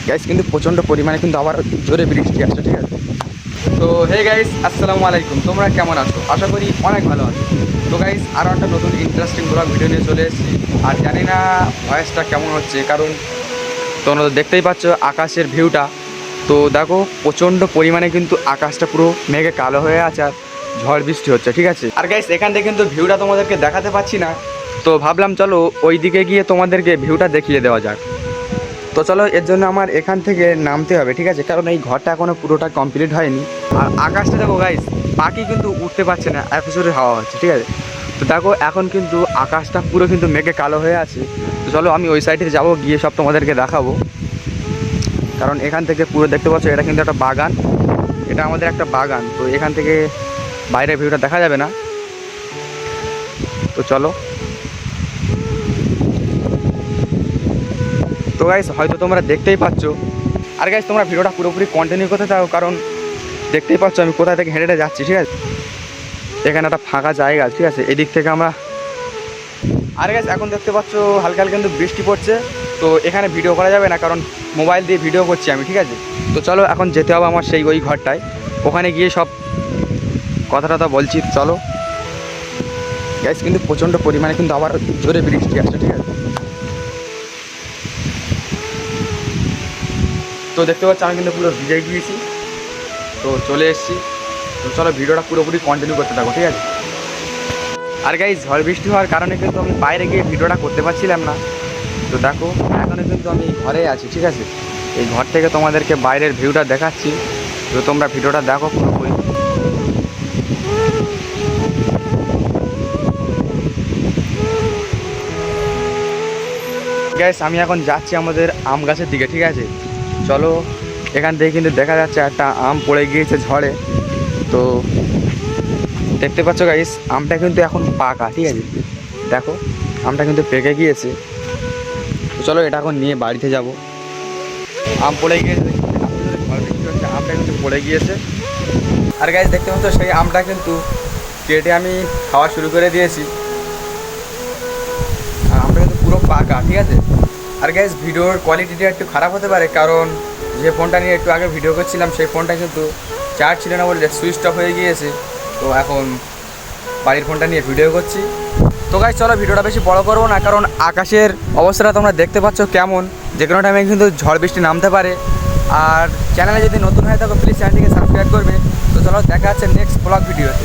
Guys কিন্তু প্রচণ্ড পরিমাণে কিন্তু আবার জোরে বৃষ্টি আসছে, ঠিক আছে। তো হে গাইস, আসসালামু আলাইকুম। তোমরা কেমন আছো? আশা করি অনেক ভালো আছো। তো গাইস আরও একটা নতুন ইন্টারেস্টিং ব্লগ ভিডিও নিয়ে চলে এসেছি। আর জানি না ভয়েসটা কেমন হচ্ছে, কারণ তোমরা তো দেখতেই পাচ্ছ আকাশের ভিউটা। তো দেখো প্রচণ্ড পরিমাণে কিন্তু আকাশটা পুরো মেঘে কালো হয়ে আছে আর ঝড় বৃষ্টি হচ্ছে, ঠিক আছে। আর গাইস এখান থেকে কিন্তু ভিউটা তোমাদেরকে দেখাতে পাচ্ছি না, তো ভাবলাম চলো ওই দিকে গিয়ে তোমাদেরকে ভিউটা দেখিয়ে দেওয়া যাক। তো চলো এর জন্য আমার এখান থেকে নামতে হবে, ঠিক আছে, কারণ এই ঘরটা এখনও পুরোটা কমপ্লিট হয়নি। আর আকাশটা দেখো গাইস, পাখি কিন্তু উঠতে পারছে না, এত জোরে হাওয়া হচ্ছে, ঠিক আছে। তো দেখো এখন কিন্তু আকাশটা পুরো কিন্তু মেঘে কালো হয়ে আছে। তো চলো আমি ওই সাইডে যাবো, গিয়ে সব তোমাদেরকে দেখাবো। কারণ এখান থেকে পুরো দেখতে পাচ্ছ এটা কিন্তু একটা বাগান, এটা আমাদের একটা বাগান। তো এখান থেকে বাইরের ভিউটা দেখা যাবে না। তো চলো। তো গাইস হয়তো তোমরা দেখতেই পাচ্ছ। আর গাইস তোমরা ভিডিওটা পুরোপুরি কন্টিনিউ করতে থাকো, কারণ দেখতেই পাচ্ছ আমি কোথা থেকে হেঁটে যাচ্ছি, ঠিক আছে। এখানে একটা ফাঁকা জায়গা, ঠিক আছে, এদিক থেকে আমরা। আর গাইস এখন দেখতে পাচ্ছ হালকা হালকা কিন্তু বৃষ্টি পড়ছে। তো এখানে ভিডিও করা যাবে না, কারণ মোবাইল দিয়ে ভিডিও করছি আমি, ঠিক আছে। তো চলো এখন যেতে হবে আমার সেই ওই ঘরটায়, ওখানে গিয়ে সব কথা টথা বলছি। চলো গাইস কিন্তু প্রচণ্ড পরিমাণে কিন্তু আবার জোরে বৃষ্টি আসছে, ঠিক আছে। তো দেখতে পাচ্ছি আমি কিন্তু পুরো ভিজে গিয়েছি, তো চলে এসেছি। তো চলো ভিডিওটা পুরোপুরি কন্টিনিউ করতে থাকো, ঠিক আছে। আর গাইস ঝড় বৃষ্টি হওয়ার কারণে কিন্তু আমি বাইরে গিয়ে ভিডিওটা করতে পারছিলাম না। তো দেখো এখনও কিন্তু আমি ঘরে আছি, ঠিক আছে। এই ঘর থেকে তোমাদেরকে বাইরের ভিউটা দেখাচ্ছি, তো তোমরা ভিডিওটা দেখো পুরোপুরি। গাইস আমি এখন যাচ্ছি আমাদের আম গাছের দিকে, ঠিক আছে। চলো এখান থেকে কিন্তু দেখা যাচ্ছে একটা আম পড়ে গিয়েছে ঝড়ে। তো দেখতে পাচ্ছ গাইস আমটা কিন্তু এখন পাকা, ঠিক আছে। দেখো আমটা কিন্তু পেকে গিয়েছে। তো চলো এটা এখন নিয়ে বাড়িতে যাব। আম পড়ে গিয়েছে, আমটা কিন্তু পড়ে গিয়েছে। আর গাইস দেখতে পাচ্ছ সেই আমটা কিন্তু কেটে আমি খাওয়া শুরু করে দিয়েছি। আর আমটা কিন্তু পুরো পাকা, ঠিক আছে। আর গাইস ভিডিওর কোয়ালিটিটা একটু খারাপ হতে পারে, কারণ যে ফোনটা নিয়ে একটু আগে ভিডিও করছিলাম সেই ফোনটা কিন্তু চার্জ ছিল না বলে সুইচ অফ হয়ে গিয়েছে। তো এখন বাড়ির ফোনটা নিয়ে ভিডিও করছি। তো গাইস চলো ভিডিওটা বেশি বড় করবো না, কারণ আকাশের অবস্থাটা তোমরা দেখতে পাচ্ছ কেমন, যে কোনো টাইমে কিন্তু ঝড় বৃষ্টি নামতে পারে। আর চ্যানেলে যদি নতুন হয়ে থাকো প্লিজ চ্যানেলটিকে সাবস্ক্রাইব করবে। তো চলো দেখা যাচ্ছে নেক্সট ব্লগ ভিডিওতে।